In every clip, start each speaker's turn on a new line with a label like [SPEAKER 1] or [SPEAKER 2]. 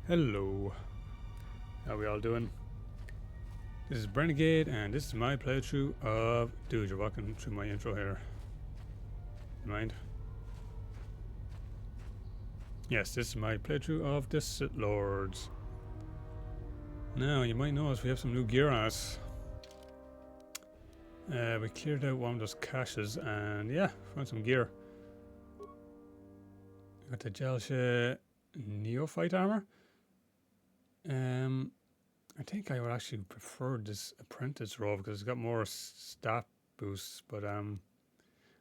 [SPEAKER 1] Hello, how we all doing? This is Renegade, and this is my playthrough of... Dude, you're walking through my intro here. Mind? Yes, this is my playthrough of the Sith Lords. Now, you might notice we have some new gear on us. We cleared out one of those caches, and yeah, found some gear. Got the Gelsha Neophyte armor. I think I would actually prefer this apprentice robe because it's got more stat boosts, but well,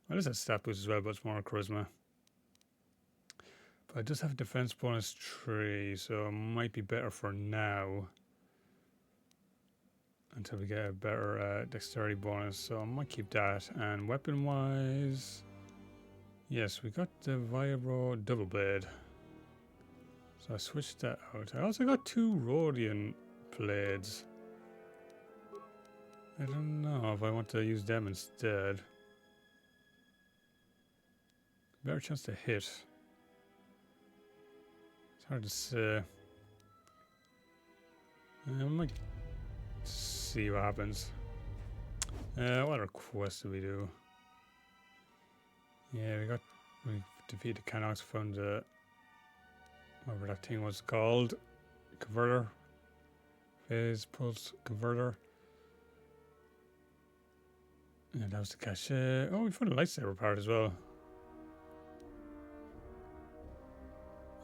[SPEAKER 1] it has stat boosts as well, but it's more charisma. But it does have defense bonus 3, so it might be better for now until we get a better dexterity bonus. So I might keep that. And weapon wise, yes, we got the Vibro double blade, so I switched that out. I also got 2 Rhodian blades. I don't know if I want to use them instead. Better chance to hit. It's hard to say. I might see what happens. What other quests do we do? Yeah, we defeated the Canox, found the... whatever that thing was called. Converter. Phase pulse converter. And that was the cache. Oh, we found a lightsaber part as well.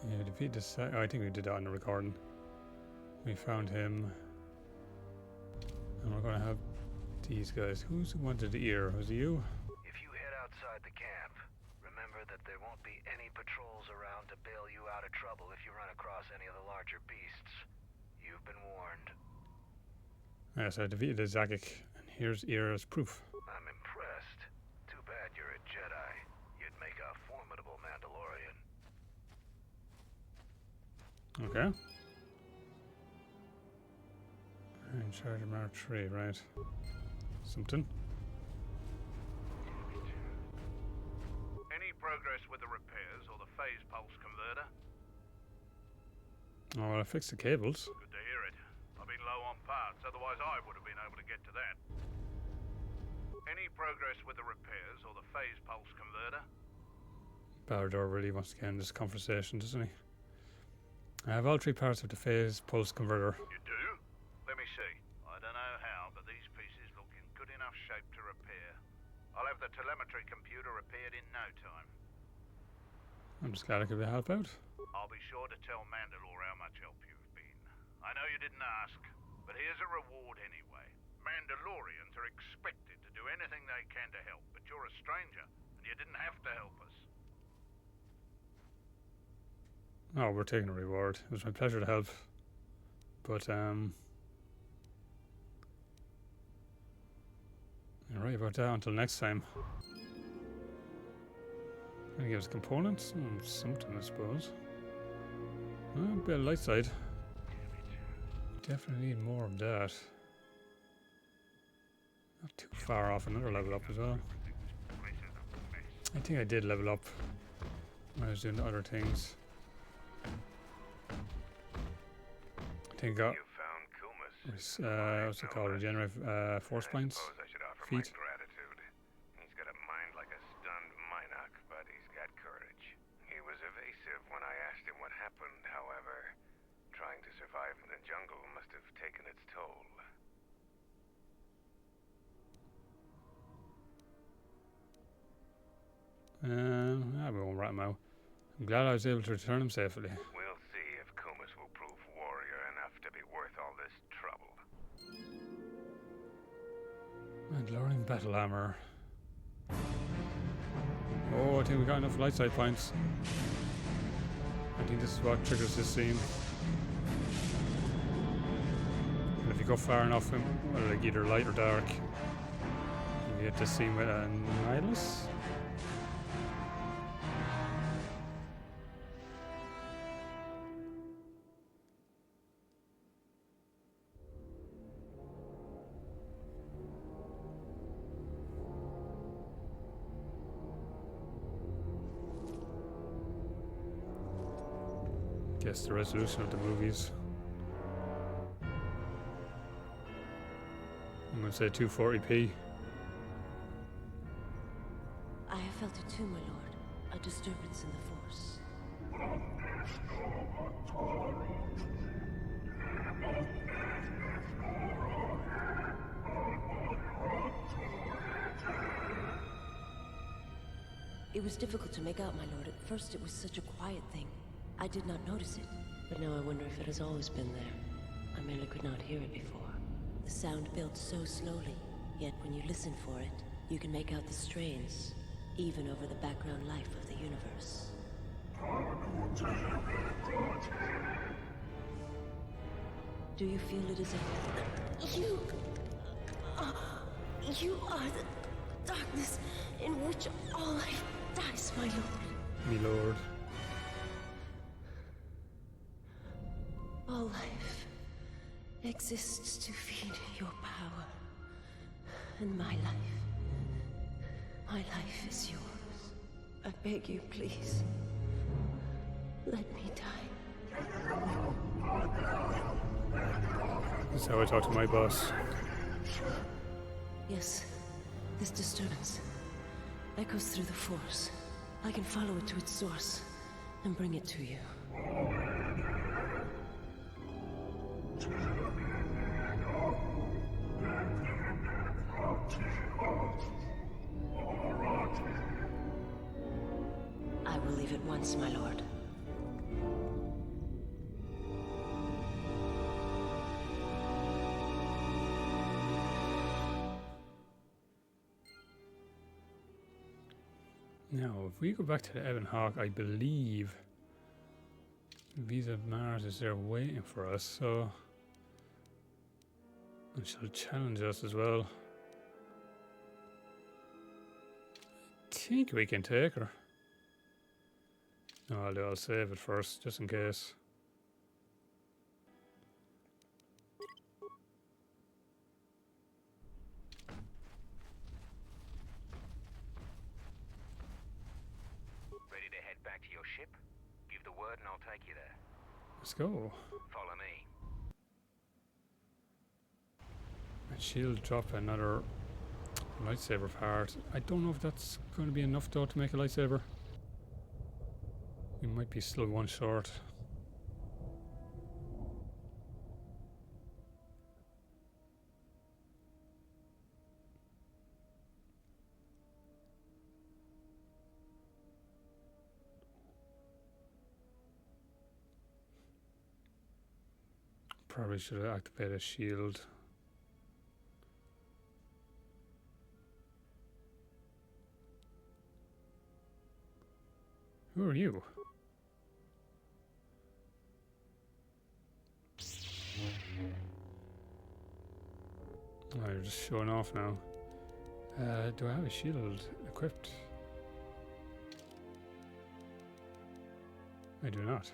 [SPEAKER 1] Yeah, defeat this. Oh, I think we did that on the recording. We found him. And we're gonna have these guys. Who's the one to the ear? Was it you?
[SPEAKER 2] If you head outside the camp, remember that there won't be any patrols around to bail you out of trouble if you run across any of the larger beasts. You've been warned.
[SPEAKER 1] Yes, I defeated the Zagic, and here's ear as proof.
[SPEAKER 2] I'm impressed. Too bad you're a Jedi. You'd make a formidable Mandalorian.
[SPEAKER 1] Okay. In charge of Mark 3, right. Something.
[SPEAKER 3] Any progress with the repairs or the phase pulse converter?
[SPEAKER 1] Oh, well, I fixed the cables.
[SPEAKER 3] Good to hear it. I've been low on parts, otherwise I would have been able to get to that. Any progress with the repairs or the phase pulse converter?
[SPEAKER 1] Barador really wants to get in this conversation, doesn't he? I have all 3 parts of the phase pulse converter.
[SPEAKER 3] You do? Let me see. I don't know how, but these pieces look in good enough shape to repair. I'll have the telemetry computer repaired in no time.
[SPEAKER 1] I'm just glad I could help out.
[SPEAKER 3] I'll be sure to tell Mandalore how much help you've been. I know you didn't ask, but here's a reward anyway. Mandalorians are expected to do anything they can to help, but you're a stranger, and you didn't have to help us.
[SPEAKER 1] Oh, we're taking a reward. It was my pleasure to help. But, Alright about that until next time. Gonna give us components? Something, I suppose. A bit of light side. Definitely need more of that. Not too far off another level up as well. I think I did level up when I was doing other things. I think I got...
[SPEAKER 2] You found Kumas.
[SPEAKER 1] what's it called? Regenerate force points?
[SPEAKER 2] I should offer
[SPEAKER 1] Feet.
[SPEAKER 2] my gratitude. He's got a mind like a stunned Minoc, but he's got courage. He was evasive when I asked him what happened, however. Trying to survive in the jungle must have taken its toll.
[SPEAKER 1] We won't rat him out. I'm glad I was able to return him safely.
[SPEAKER 2] We'll see if Kumas will prove warrior enough to be worth all this trouble.
[SPEAKER 1] Mandalorian battle armor. Oh, I think we got enough light side points. I think this is what triggers this scene. And if you go far enough, well, like either light or dark, you get this scene with a Nihilus. Guess the resolution of the movies. I'm gonna say 240p.
[SPEAKER 4] I have felt it too, my lord. A disturbance in the Force. It was difficult to make out, my lord. At first it was such a quiet thing. I did not notice it. But now I wonder if it has always been there. I merely could not hear it before. The sound built so slowly, yet when you listen for it, you can make out the strains, even over the background life of the universe. Do you feel it is a... You are the darkness in which all life dies, my lord.
[SPEAKER 1] Me lord.
[SPEAKER 4] All life exists to feed your power. And my life is yours. I beg you, please. Let me die.
[SPEAKER 1] This is how I talk to my boss.
[SPEAKER 4] Yes, this disturbance echoes through the Force. I can follow it to its source and bring it to you. I will leave at once, my lord.
[SPEAKER 1] Now, if we go back to the Ebon Hawk, I believe Visa of Mars is there waiting for us, so... And she'll challenge us as well. I think we can take her. No, I'll save it first, just in case.
[SPEAKER 2] Ready to head back to your ship? Give the word and I'll take you there.
[SPEAKER 1] Let's go.
[SPEAKER 2] Follow me.
[SPEAKER 1] And she'll drop another lightsaber part. I don't know if that's going to be enough though to make a lightsaber. We might be still one short. Probably should have activated a shield. Who are you? Oh, you're just showing off now. Do I have a shield equipped? I do not.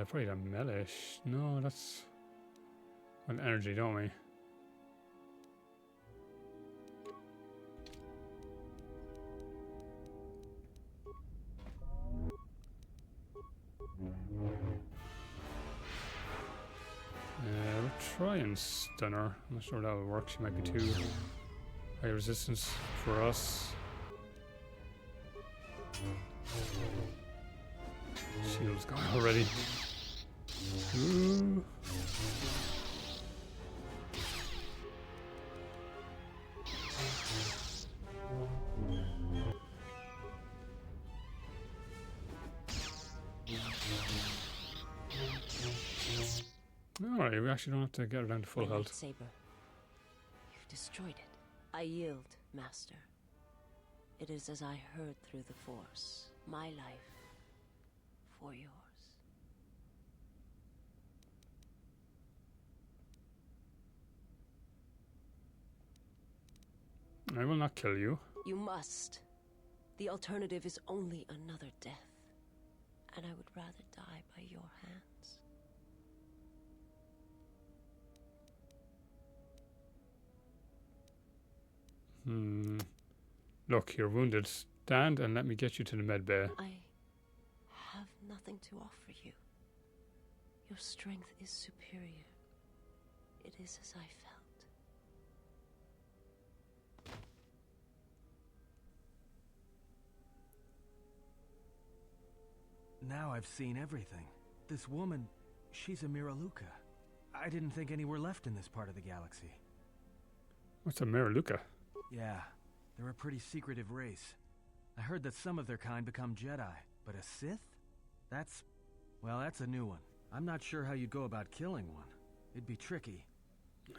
[SPEAKER 1] Probably a melee. No, that's an energy, don't we? We'll try and stun her. I'm not sure that will work. She might be too high resistance for us. Shield's gone already. Ooh. Alright, we actually don't have to get her down to full
[SPEAKER 4] My
[SPEAKER 1] health.
[SPEAKER 4] lightsaber. You've destroyed it. I yield, Master. It is as I heard through the Force. My life for yours.
[SPEAKER 1] I will not kill you.
[SPEAKER 4] You must. The alternative is only another death. And I would rather die by your hands. Look, you're wounded. Stand and let me get you to the med bay. I have nothing to offer you. Your strength is superior. It is as I felt.
[SPEAKER 5] Now I've seen everything. This woman, she's a Miraluka. I didn't think any were left in this part of the galaxy.
[SPEAKER 1] What's a Miraluka?
[SPEAKER 5] Yeah, they're a pretty secretive race. I heard that some of their kind become Jedi, but a Sith? That's a new one. I'm not sure how you'd go about killing one. It'd be tricky.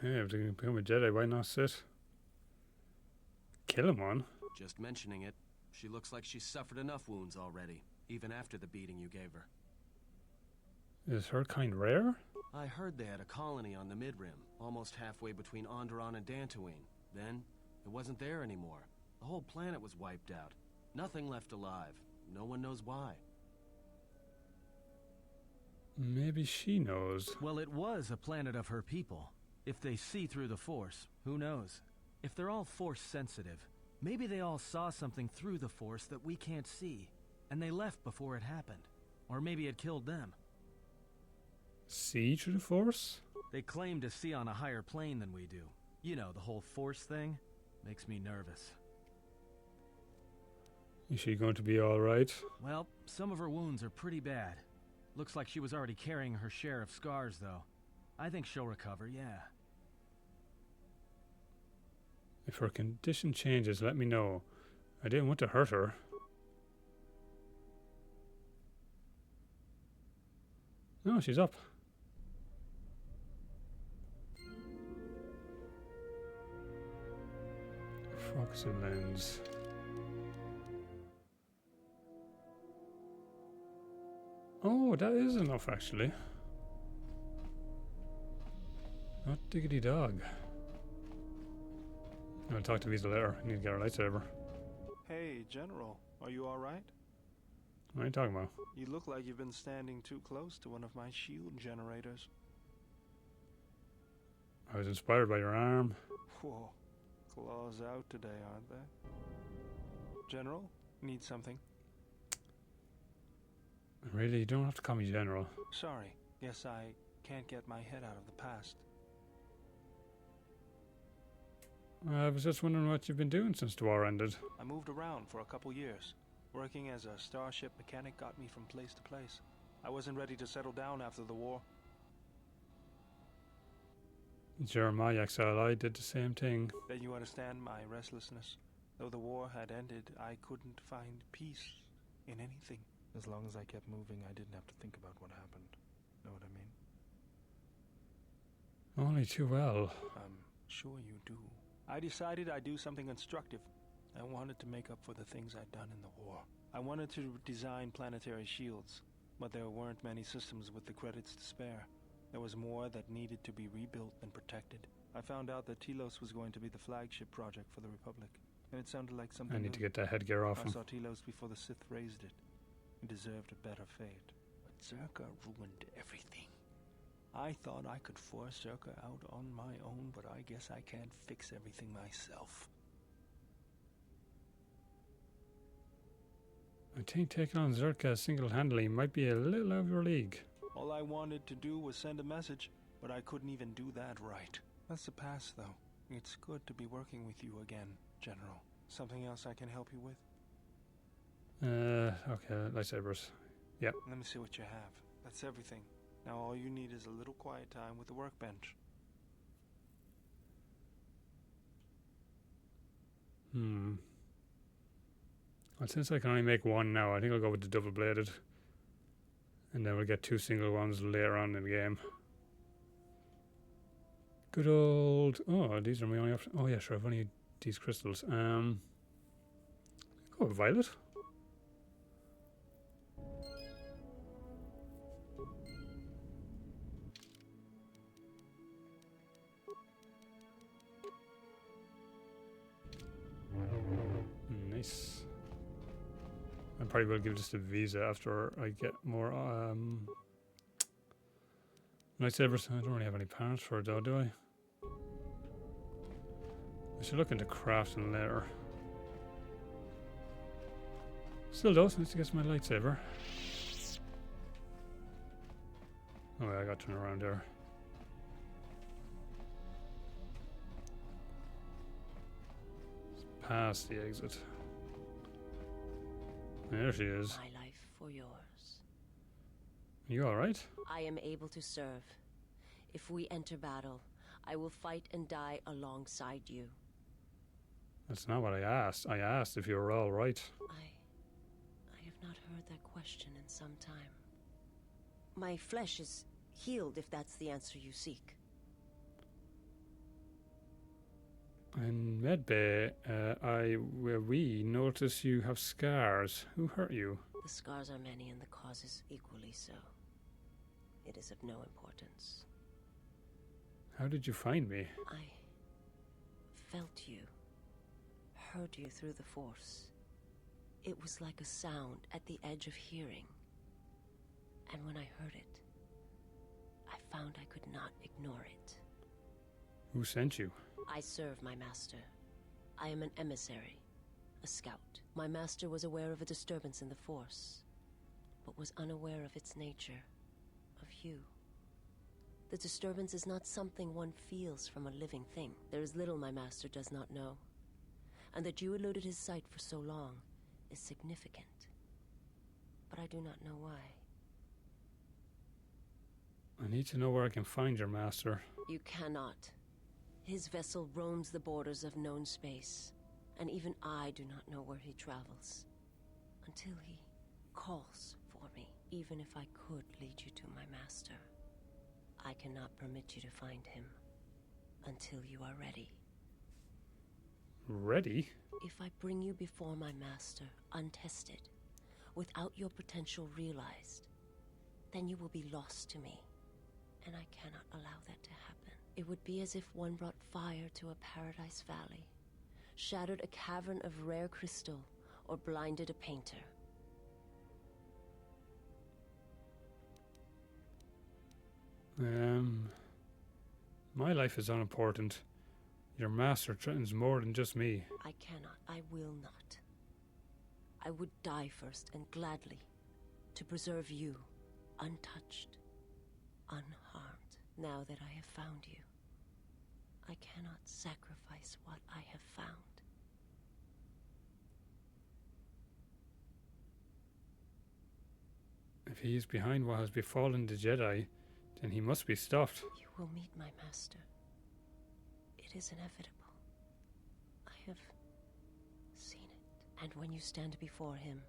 [SPEAKER 1] Hey, if they can become a Jedi, why not sit? Kill him one?
[SPEAKER 6] Just mentioning it, she looks like she's suffered enough wounds already, even after the beating you gave her.
[SPEAKER 1] Is her kind rare?
[SPEAKER 6] I heard they had a colony on the Midrim, almost halfway between Onderon and Dantooine. Then, it wasn't there anymore. The whole planet was wiped out. Nothing left alive. No one knows why.
[SPEAKER 1] Maybe she knows.
[SPEAKER 5] Well, it was a planet of her people. If they see through the Force, who knows? If they're all Force sensitive, maybe they all saw something through the Force that we can't see, and they left before it happened. Or maybe it killed them.
[SPEAKER 1] See through the Force?
[SPEAKER 5] They claim to see on a higher plane than we do. You know, the whole Force thing makes me nervous.
[SPEAKER 1] Is she going to be alright?
[SPEAKER 5] Well, some of her wounds are pretty bad. Looks like she was already carrying her share of scars, though. I think she'll recover, yeah.
[SPEAKER 1] If her condition changes, let me know. I didn't want to hurt her. No, she's up. Focusing lens. Oh, that is enough actually. Not diggity dog. I'm gonna talk to Visa later. I need to get her lightsaber.
[SPEAKER 7] Hey, General. Are you alright?
[SPEAKER 1] What are you talking about?
[SPEAKER 7] You look like you've been standing too close to one of my shield generators.
[SPEAKER 1] I was inspired by your arm.
[SPEAKER 7] Whoa. Claws out today, aren't they? General? Need something?
[SPEAKER 1] Really? You don't have to call me General.
[SPEAKER 7] Sorry. Guess I can't get my head out of the past.
[SPEAKER 1] I was just wondering what you've been doing since the war ended.
[SPEAKER 7] I moved around for a couple years. Working as a starship mechanic got me from place to place. I wasn't ready to settle down after the war.
[SPEAKER 1] Jeremiah XLI did the same thing.
[SPEAKER 7] Then you understand my restlessness. Though the war had ended, I couldn't find peace in anything. As long as I kept moving, I didn't have to think about what happened. Know what I mean?
[SPEAKER 1] Only too well.
[SPEAKER 7] I'm sure you do. I decided I'd do something constructive. I wanted to make up for the things I'd done in the war. I wanted to design planetary shields, but there weren't many systems with the credits to spare. There was more that needed to be rebuilt and protected. I found out that Telos was going to be the flagship project for the Republic, and it sounded like something
[SPEAKER 1] I need to get that headgear off
[SPEAKER 7] I
[SPEAKER 1] him.
[SPEAKER 7] saw Telos before the Sith raised it. It deserved a better fate. But Zerka ruined everything. I thought I could force Zerka out on my own, but I guess I can't fix everything myself.
[SPEAKER 1] I think taking on Zerka single-handedly might be a little out of your league.
[SPEAKER 7] All I wanted to do was send a message, but I couldn't even do that right. That's the past, though. It's good to be working with you again, General. Something else I can help you with?
[SPEAKER 1] Okay, lightsabers. Yep.
[SPEAKER 7] Let me see what you have. That's everything. Now all you need is a little quiet time with the workbench.
[SPEAKER 1] Well, since I can only make one now, I think I'll go with the double-bladed. And then we'll get two single ones later on in the game. Good old... Oh, these are my only options. Oh yeah, sure, I've only these crystals. Go with violet. Nice. I probably will give this to Visa after I get more lightsabers. I don't really have any parts for it though, do I? I should look into crafting later. Still does, let's get my lightsaber. Oh, I got to turn around there. It's past the exit. There she is.
[SPEAKER 4] My life for yours.
[SPEAKER 1] You alright?
[SPEAKER 4] I am able to serve. If we enter battle, I will fight and die alongside you.
[SPEAKER 1] That's not what I asked. I asked if you were alright.
[SPEAKER 4] I have not heard that question in some time. My flesh is healed, if that's the answer you seek.
[SPEAKER 1] In Medbay, we notice you have scars. Who hurt you?
[SPEAKER 4] The scars are many and the causes equally so. It is of no importance.
[SPEAKER 1] How did you find me?
[SPEAKER 4] I felt you, heard you through the Force. It was like a sound at the edge of hearing. And when I heard it, I found I could not ignore it.
[SPEAKER 1] Who sent you?
[SPEAKER 4] I serve my master. I am an emissary, a scout. My master was aware of a disturbance in the Force, but was unaware of its nature, of you. The disturbance is not something one feels from a living thing. There is little my master does not know, and that you eluded his sight for so long is significant. But I do not know why.
[SPEAKER 1] I need to know where I can find your master.
[SPEAKER 4] You cannot. His vessel roams the borders of known space, and even I do not know where he travels. Until he calls for me. Even if I could lead you to my master, I cannot permit you to find him until you are ready.
[SPEAKER 1] Ready?
[SPEAKER 4] If I bring you before my master, untested, without your potential realized, then you will be lost to me, and I cannot allow that to happen. It would be as if one brought fire to a paradise valley, shattered a cavern of rare crystal, or blinded a painter.
[SPEAKER 1] My life is unimportant. Your master threatens more than just me.
[SPEAKER 4] I cannot. I will not. I would die first, and gladly, to preserve you, untouched, unharmed. Now that I have found you, I cannot sacrifice what I have found.
[SPEAKER 1] If he is behind what has befallen the Jedi, then he must be stopped.
[SPEAKER 4] You will meet my master. It is inevitable. I have seen it. And when you stand before him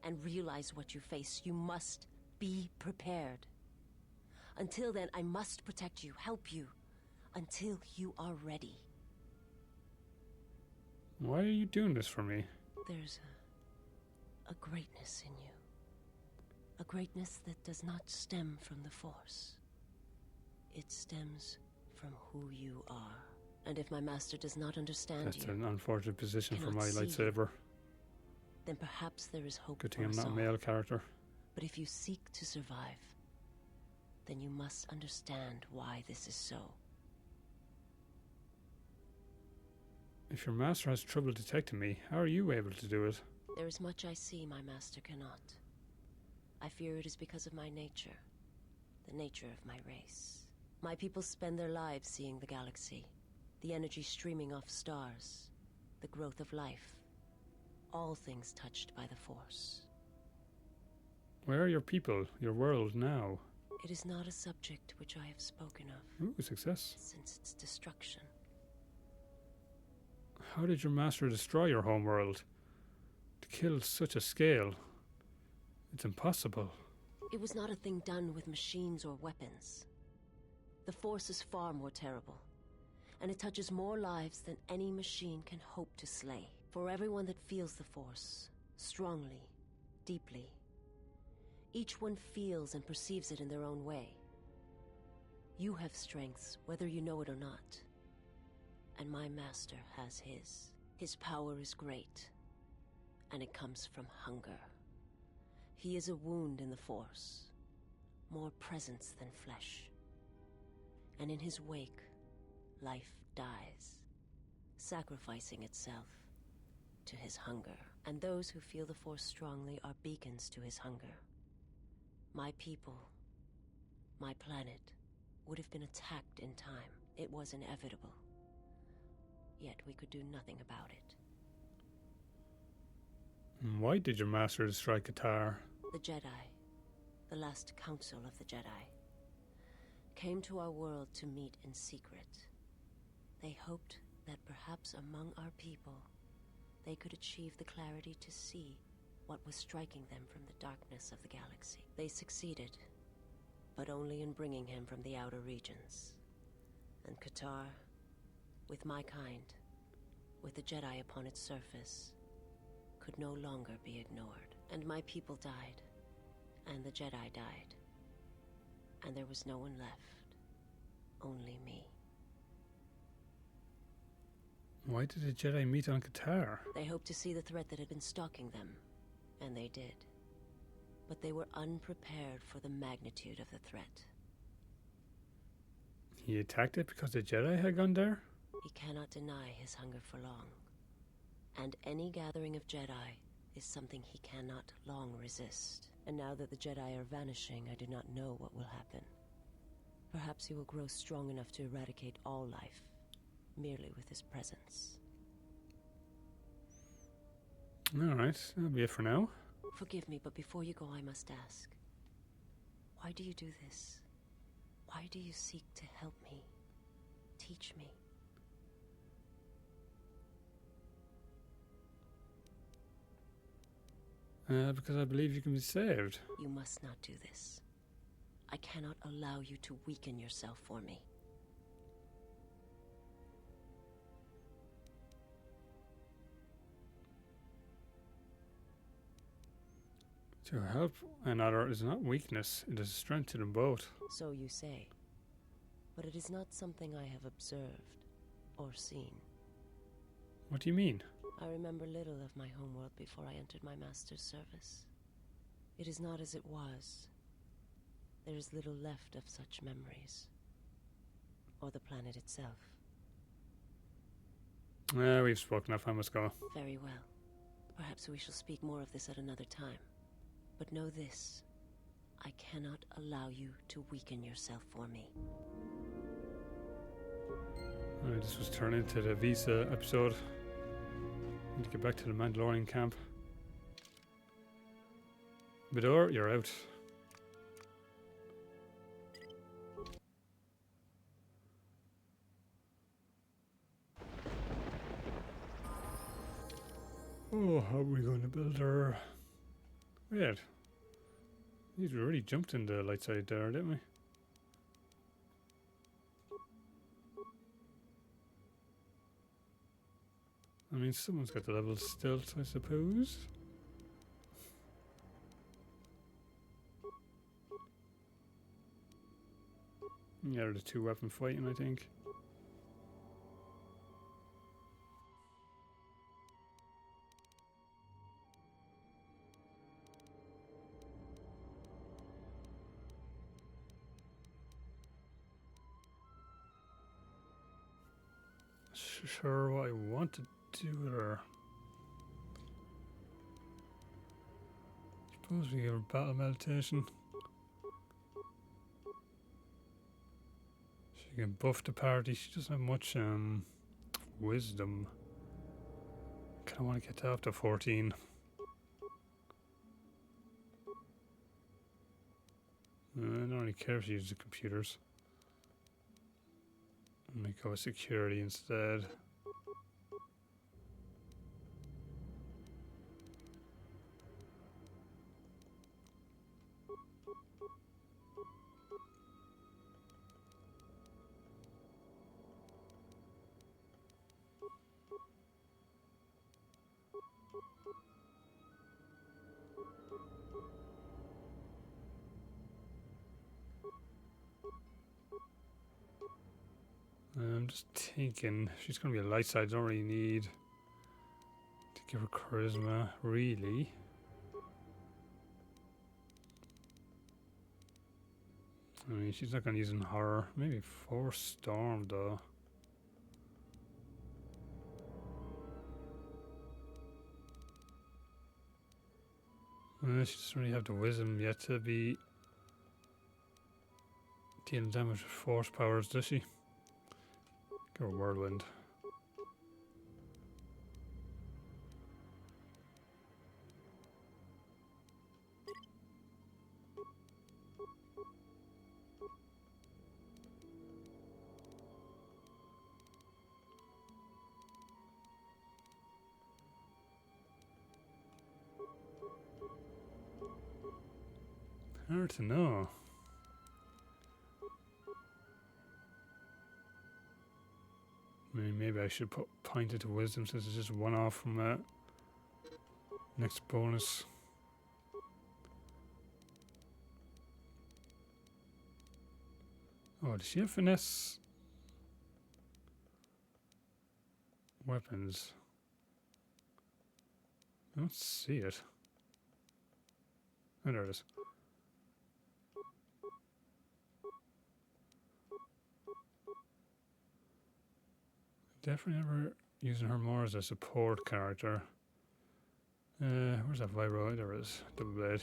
[SPEAKER 4] and realize what you face, you must be prepared. Until then, I must protect you, help you, until you are ready.
[SPEAKER 1] Why are you doing this for me?
[SPEAKER 4] There's a greatness in you. A greatness that does not stem from the Force. It stems from who you are. And if my master does not understand
[SPEAKER 1] That's
[SPEAKER 4] you,
[SPEAKER 1] an unfortunate position for
[SPEAKER 4] cannot
[SPEAKER 1] my
[SPEAKER 4] see
[SPEAKER 1] lightsaber.
[SPEAKER 4] then perhaps there is hope
[SPEAKER 1] Good
[SPEAKER 4] for
[SPEAKER 1] thing I'm
[SPEAKER 4] us
[SPEAKER 1] not a
[SPEAKER 4] all.
[SPEAKER 1] male character.
[SPEAKER 4] But if you seek to survive, then you must understand why this is so.
[SPEAKER 1] If your master has trouble detecting me, how are you able to do it?
[SPEAKER 4] There is much I see my master cannot. I fear it is because of my nature, the nature of my race. My people spend their lives seeing the galaxy, the energy streaming off stars, the growth of life, all things touched by the Force.
[SPEAKER 1] Where are your people, your world now?
[SPEAKER 4] It is not a subject which I have spoken of
[SPEAKER 1] Ooh, success.
[SPEAKER 4] since its destruction.
[SPEAKER 1] How did your master destroy your home world? To kill such a scale? It's impossible.
[SPEAKER 4] It was not a thing done with machines or weapons. The Force is far more terrible, and it touches more lives than any machine can hope to slay. For everyone that feels the Force, strongly, deeply, each one feels and perceives it in their own way. You have strengths, whether you know it or not. And my master has his. His power is great, and it comes from hunger. He is a wound in the Force, more presence than flesh. And in his wake, life dies, sacrificing itself to his hunger. And those who feel the Force strongly are beacons to his hunger. My people My planet would have been attacked in time. It was inevitable. Yet we could do nothing about it.
[SPEAKER 1] And why did your master destroy KOTOR?
[SPEAKER 4] The Jedi, the last council of the Jedi, came to our world to meet in secret. They hoped that perhaps among our people, they could achieve the clarity to see what was striking them from the darkness of the galaxy. They succeeded, but only in bringing him from the outer regions. And KOTOR, with my kind, with the Jedi upon its surface, could no longer be ignored. And my people died, and the Jedi died. And there was no one left, only me.
[SPEAKER 1] Why did the Jedi meet on KOTOR?
[SPEAKER 4] They hoped to see the threat that had been stalking them, and they did. But they were unprepared for the magnitude of the threat.
[SPEAKER 1] He attacked it because the Jedi had gone there?
[SPEAKER 4] He cannot deny his hunger for long. And any gathering of Jedi is something he cannot long resist. And now that the Jedi are vanishing, I do not know what will happen. Perhaps he will grow strong enough to eradicate all life, merely with his presence.
[SPEAKER 1] Alright, that'll be it for now.
[SPEAKER 4] Forgive me, but before you go, I must ask. Why do you do this? Why do you seek to help me? Teach me?
[SPEAKER 1] Because I believe you can be saved.
[SPEAKER 4] You must not do this. I cannot allow you to weaken yourself for me.
[SPEAKER 1] To help another is not weakness, it is strength to them both.
[SPEAKER 4] So you say. But it is not something I have observed or seen.
[SPEAKER 1] What do you mean?
[SPEAKER 4] I remember little of my homeworld before I entered my master's service. It is not as it was. There is little left of such memories. Or the planet itself.
[SPEAKER 1] We've spoken enough, I must go.
[SPEAKER 4] Very well. Perhaps we shall speak more of this at another time. But know this. I cannot allow you to weaken yourself for me.
[SPEAKER 1] Alright, this was turned into the Visa episode. Need to get back to the Mandalorian camp. Bador, you're out. Oh, how are we going to build our... Weird. We really jumped in the light side there, didn't we? I mean, someone's got the level stilt, I suppose. Yeah, the two weapon fighting, I think. Sure what I want to do with her. Suppose we give her battle meditation. She can buff the party. She doesn't have much wisdom. Kinda wanna get that up to 14. I don't really care if she uses the computers. Let me go with security instead. I'm just thinking, she's going to be a light side, I don't really need to give her charisma, really. I mean, she's not going to use in horror. Maybe Force Storm, though. She doesn't really have the wisdom yet to be Dealing damage with force powers, does she? Go whirlwind. Hard to know. I mean, maybe I should point it to wisdom since it's just one off from next bonus. Oh, does she have finesse weapons? I don't see it. Oh, there it is. Definitely never using her more as a support character. Where's that vibro? There it is. Double blade.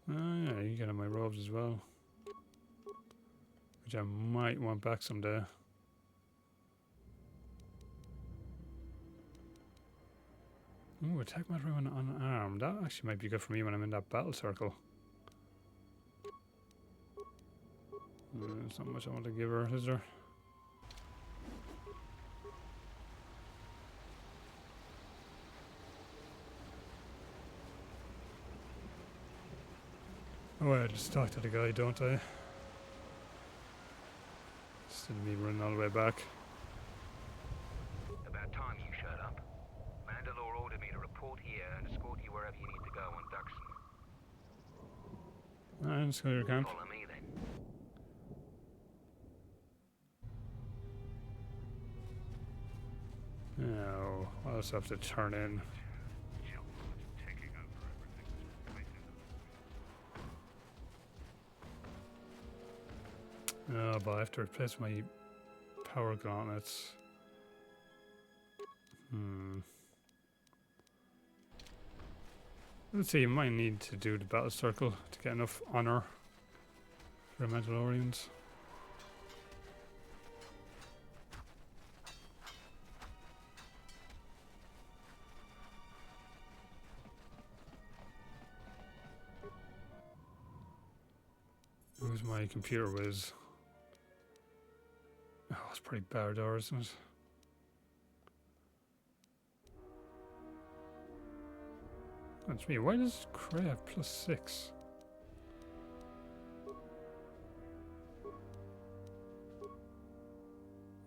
[SPEAKER 1] Yeah, you get on my robes as well. Which I might want back someday. Ooh, attack matter when unarmed. That actually might be good for me when I'm in that battle circle. There's not much I want to give her, is there? Oh, I just talk to the guy, don't I? Instead of me running all the way back.
[SPEAKER 2] About time you showed up. Mandalore ordered me to report here and escort you wherever you need to go on Duxon.
[SPEAKER 1] Alright, let's go to your camp.
[SPEAKER 2] Follow me then.
[SPEAKER 1] Oh, I'll just have to turn in. Oh, but I have to replace my power gauntlets. Let's see, you might need to do the battle circle to get enough honor for the Mandalorians. Who's my computer whiz? Oh, it's pretty Barador, isn't it? That's me. Why does Cray have +6?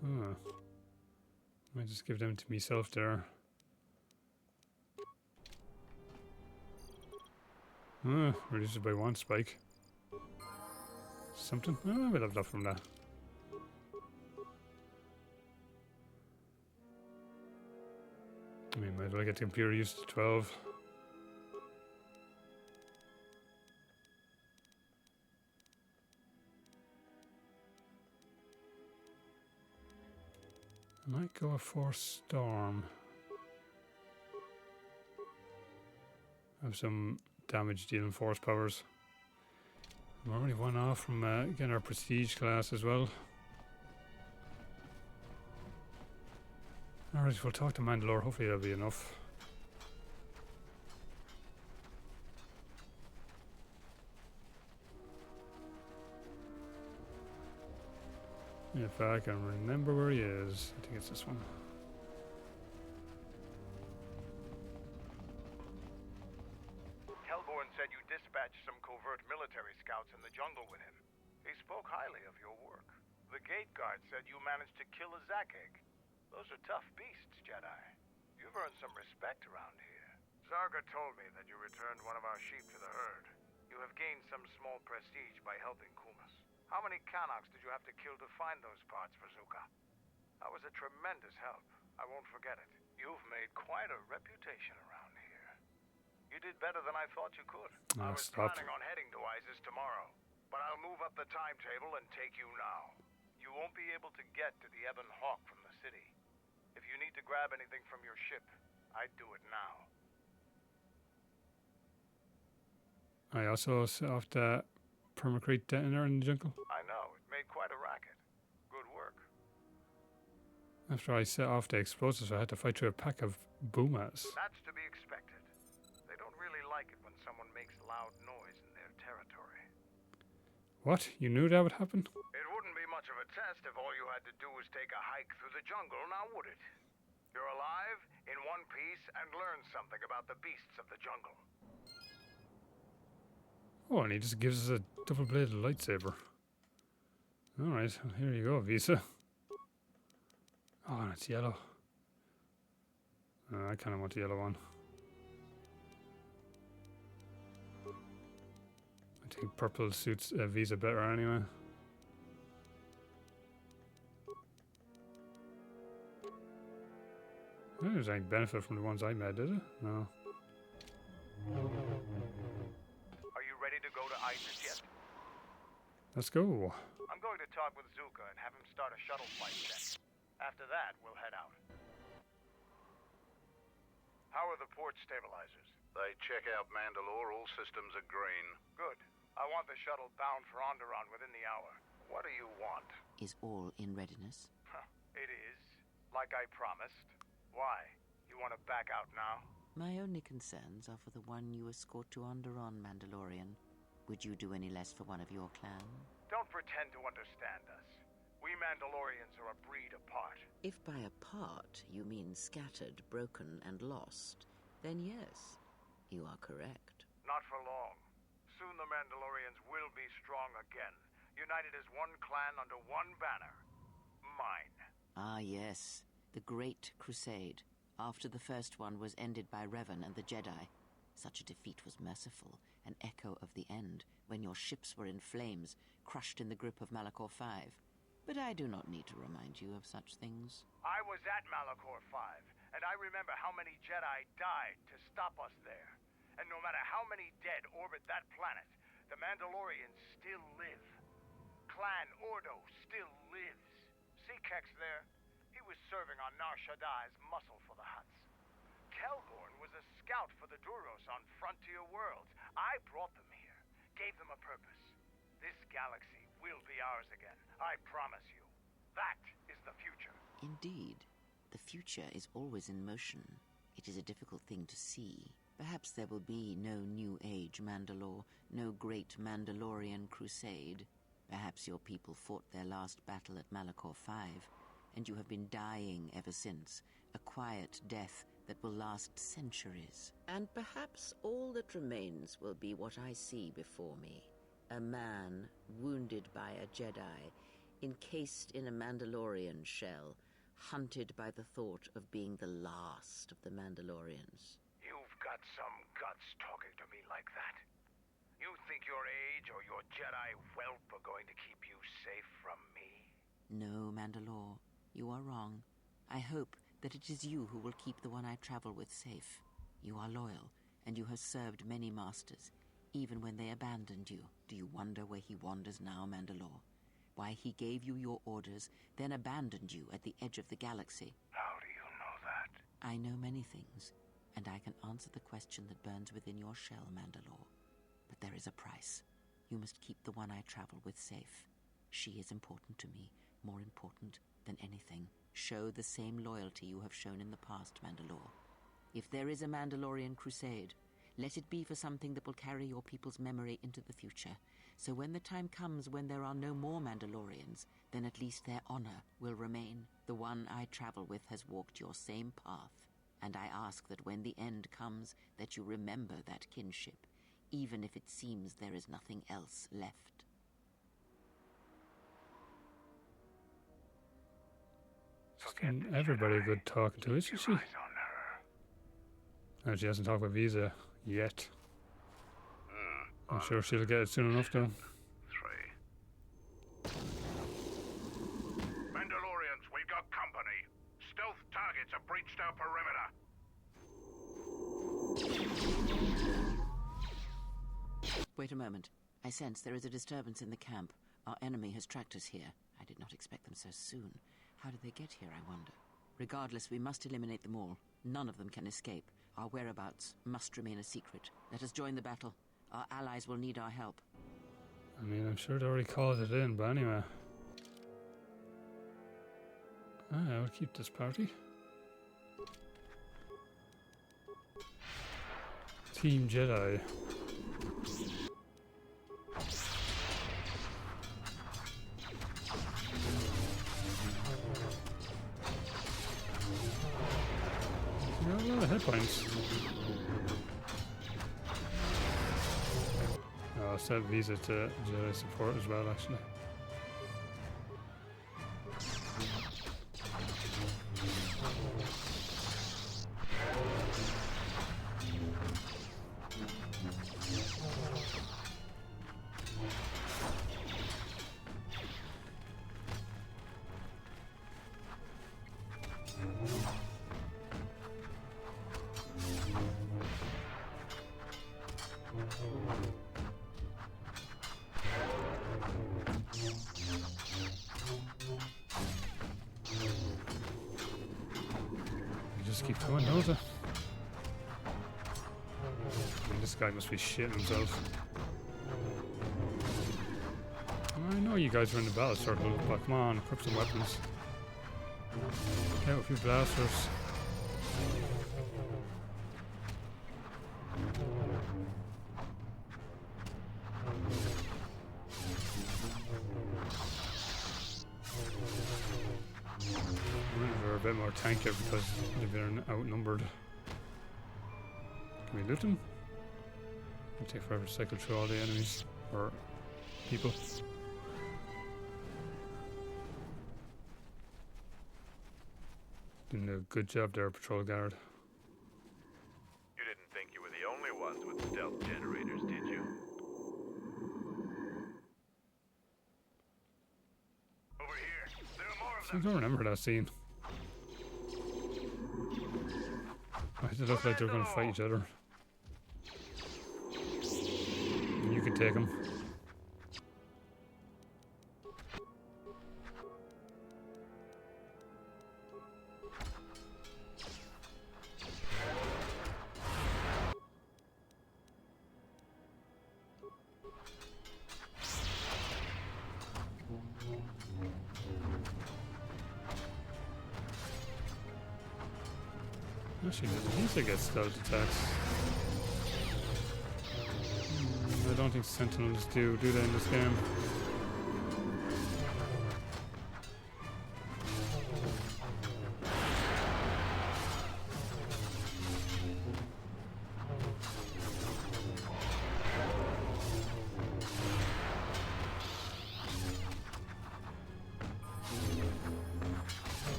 [SPEAKER 1] Huh. Might just give them to myself there. Reduces by 1 spike. Something? Oh, we leveled up from that. I mean, might as well get the computer used to 12. I might go a Force Storm. Have some damage dealing force powers. We're only 1 off from getting our prestige class as well. Alright, we'll talk to Mandalore. Hopefully that'll be enough. If I can remember where he is. I think it's this one.
[SPEAKER 3] Hellborn said you dispatched some covert military scouts in the jungle with him. He spoke highly of your work. The gate guard said you managed to kill a Zakek. Those are tough beasts, Jedi. You've earned some respect around here. Zarga told me that you returned one of our sheep to the herd. You have gained some small prestige by helping Kumas. How many Kanaks did you have to kill to find those parts for Zuka? That was a tremendous help. I won't forget it. You've made quite a reputation around here. You did better than I thought you could. I was planning on heading to Isis tomorrow, but I'll move up the timetable and take you now. You won't be able to get to the Ebon Hawk from the city. If you need to grab anything from your ship, I'd do it now.
[SPEAKER 1] I also set off the permacrete detonator in the jungle.
[SPEAKER 3] I know, it made quite a racket. Good work.
[SPEAKER 1] After I set off the explosives, I had to fight through a pack of boomers.
[SPEAKER 3] That's to be expected. They don't really like it when someone makes loud noise in their territory.
[SPEAKER 1] What? You knew that would happen?
[SPEAKER 3] It wouldn't be much of a test if all you had to do was take a hike through the jungle, now would it? You're alive, in one piece, and learn something about the beasts of the jungle.
[SPEAKER 1] Oh, and he just gives us a double-bladed lightsaber. Alright, here you go, Visa. Oh, and it's yellow. I kind of want the yellow one. I think purple suits Visa better anyway. I don't think there's any benefit from the ones I made, did it? No.
[SPEAKER 3] Are you ready to go to ISIS yet?
[SPEAKER 1] Let's go.
[SPEAKER 3] I'm going to talk with Zuka and have him start a shuttle flight check. After that, we'll head out. How are the port stabilizers?
[SPEAKER 8] They check out Mandalore. All systems are green.
[SPEAKER 3] Good. I want the shuttle bound for Onderon within the hour. What do you want?
[SPEAKER 9] Is all in readiness?
[SPEAKER 3] It is. Like I promised. Why? You want to back out now?
[SPEAKER 9] My only concerns are for the one you escort to Onderon, Mandalorian. Would you do any less for one of your clan?
[SPEAKER 3] Don't pretend to understand us. We Mandalorians are a breed apart.
[SPEAKER 9] If by apart you mean scattered, broken, and lost, then yes, you are correct.
[SPEAKER 3] Not for long. Soon the Mandalorians will be strong again, united as one clan under one banner. Mine.
[SPEAKER 9] Ah, yes. The Great Crusade. After the first one was ended by Revan and the Jedi. Such a defeat was merciful, an echo of the end, when your ships were in flames, crushed in the grip of Malachor V. But I do not need to remind you of such things.
[SPEAKER 3] I was at Malachor V, and I remember how many Jedi died to stop us there. And no matter how many dead orbit that planet, the Mandalorians still live. Clan Ordo still lives. See Kex there? He was serving on Nar Shaddai's muscle for the Hutts. Kelgorn was a scout for the Duros on Frontier Worlds. I brought them here, gave them a purpose. This galaxy will be ours again, I promise you. That is the future.
[SPEAKER 9] Indeed. The future is always in motion. It is a difficult thing to see. Perhaps there will be no New Age Mandalore, no great Mandalorian crusade. Perhaps your people fought their last battle at Malachor V, and you have been dying ever since, a quiet death that will last centuries. And perhaps all that remains will be what I see before me. A man wounded by a Jedi, encased in a Mandalorian shell, hunted by the thought of being the last of the Mandalorians.
[SPEAKER 3] You've got some guts talking to me like that. You think your age or your Jedi whelp are going to keep you safe from me?
[SPEAKER 9] No, Mandalore, you are wrong. I hope that it is you who will keep the one I travel with safe. You are loyal, and you have served many masters, even when they abandoned you. Do you wonder where he wanders now, Mandalore? Why he gave you your orders, then abandoned you at the edge of the galaxy?
[SPEAKER 3] How do you know that?
[SPEAKER 9] I know many things, and I can answer the question that burns within your shell, Mandalore. But there is a price. You must keep the one I travel with safe. She is important to me, more important than anything. Show the same loyalty you have shown in the past, Mandalore. If there is a Mandalorian crusade, let it be for something that will carry your people's memory into the future. So when the time comes when there are no more Mandalorians, then at least their honor will remain. The one I travel with has walked your same path, and I ask that when the end comes, that you remember that kinship, even if it seems there is nothing else left.
[SPEAKER 1] Everybody good talking to, isn't she? No, she hasn't talked with Visa yet. I'm sure she'll get it soon enough, though.
[SPEAKER 3] 3. Mandalorians, we got company. Stealth targets have breached our perimeter.
[SPEAKER 9] Wait a moment. I sense there is a disturbance in the camp. Our enemy has tracked us here. I did not expect them so soon. How did they get here, I wonder? Regardless, we must eliminate them all. None of them can escape. Our whereabouts must remain a secret. Let us join the battle. Our allies will need our help.
[SPEAKER 1] I mean, I'm sure they already called it in, but anyway. I would keep this party. Team Jedi. You got a lot of hit points. I'll set Visa to Jedi support as well, actually. Just keep going, don't it? I mean, this guy must be shitting himself. I know you guys are in the battle circle, but come on, equip some weapons. Get out a few blasters. They're a bit more tanky because they've been outnumbered. Can we loot them? It'll take forever to cycle through all the enemies or people. Doing a good job there, patrol guard.
[SPEAKER 8] You didn't think you were the only ones with stealth generators, did you? Over here. There are more of
[SPEAKER 1] I don't remember that scene. Why did it look like they were going to fight each other? And you could take them. Actually, at least I get stealth attacks. I don't think sentinels do they in this game?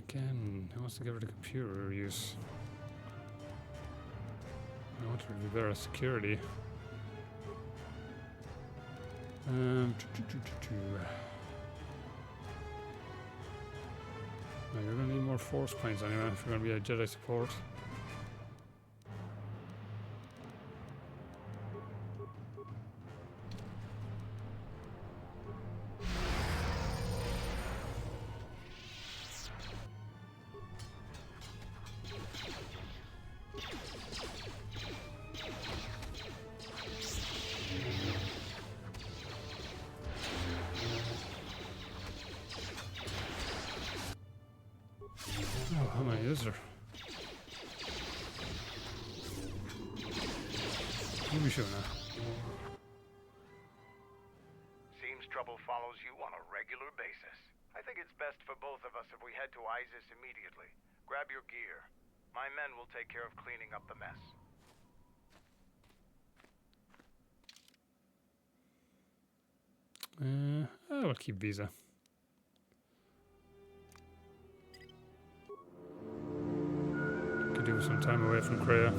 [SPEAKER 1] Again, who wants to get rid of computer use? I want to be better at security. No, you're gonna need more force points anyway if you're gonna be a Jedi support. Oh, how many is there? Who are we shooting at?
[SPEAKER 2] Seems trouble follows you on a regular basis. I think it's best for both of us if we head to Isis immediately. Grab your gear. My men will take care of cleaning up the mess.
[SPEAKER 1] I'll keep Visa. Could do with some time away from Kreia.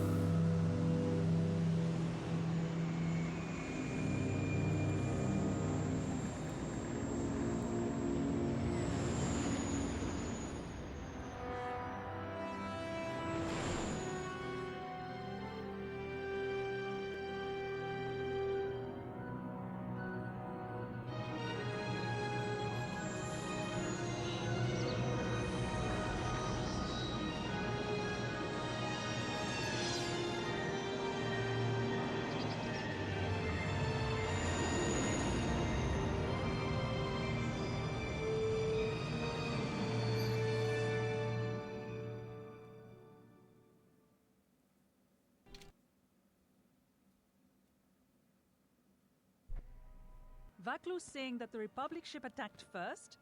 [SPEAKER 10] Vaklu's saying that the Republic ship attacked first?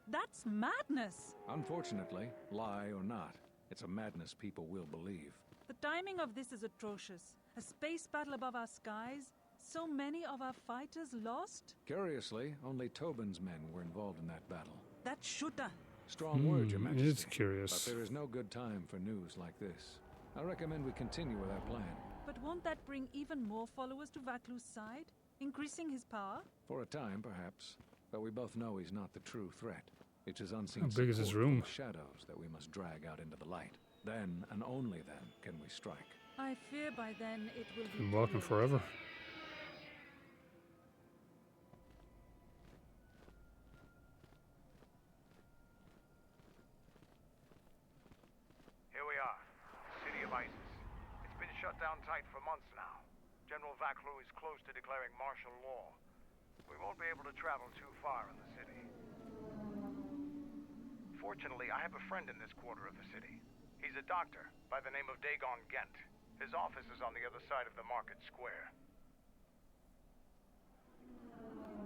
[SPEAKER 10] That's madness!
[SPEAKER 11] Unfortunately, lie or not, it's a madness people will believe.
[SPEAKER 10] The timing of this is atrocious. A space battle above our skies, so many of our fighters lost?
[SPEAKER 11] Curiously, only Tobin's men were involved in that battle.
[SPEAKER 10] That shooter!
[SPEAKER 11] Strong word, Your Majesty.
[SPEAKER 1] It's curious.
[SPEAKER 11] But there is no good time for news like this. I recommend we continue with our plan.
[SPEAKER 10] But won't that bring even more followers to Vaklu's side? Increasing his power?
[SPEAKER 11] For a time, perhaps. But we both know he's not the true threat. It's his unseen
[SPEAKER 1] How big is his
[SPEAKER 11] support
[SPEAKER 1] room?
[SPEAKER 11] from the shadows that we must drag out into the light. Then, and only then, can we strike.
[SPEAKER 10] I fear by then it will be
[SPEAKER 1] Been walking
[SPEAKER 10] too late.
[SPEAKER 1] forever.
[SPEAKER 2] Here we are, the city of Isis. It's been shut down tight for months now. General Vaklu is close to declaring martial law. We won't be able to travel too far in the city. Fortunately, I have a friend in this quarter of the city. He's a doctor by the name of Dagon Gent. His office is on the other side of the market square.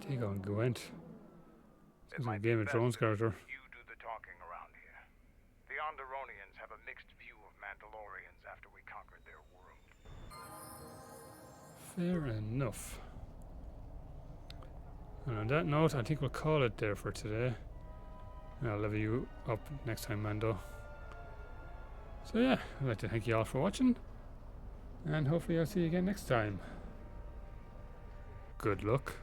[SPEAKER 1] Dagon Gwent.
[SPEAKER 2] It
[SPEAKER 1] Sounds like
[SPEAKER 2] might
[SPEAKER 1] a
[SPEAKER 2] be
[SPEAKER 1] Game of
[SPEAKER 2] best
[SPEAKER 1] Thrones
[SPEAKER 2] if
[SPEAKER 1] character.
[SPEAKER 2] you do the talking around here. The Onderonians have a mixed view of Mandalorians after we conquered their world.
[SPEAKER 1] Fair enough. And on that note, I think we'll call it there for today. And I'll level you up next time, Mando. So yeah, I'd like to thank you all for watching. And hopefully I'll see you again next time. Good luck.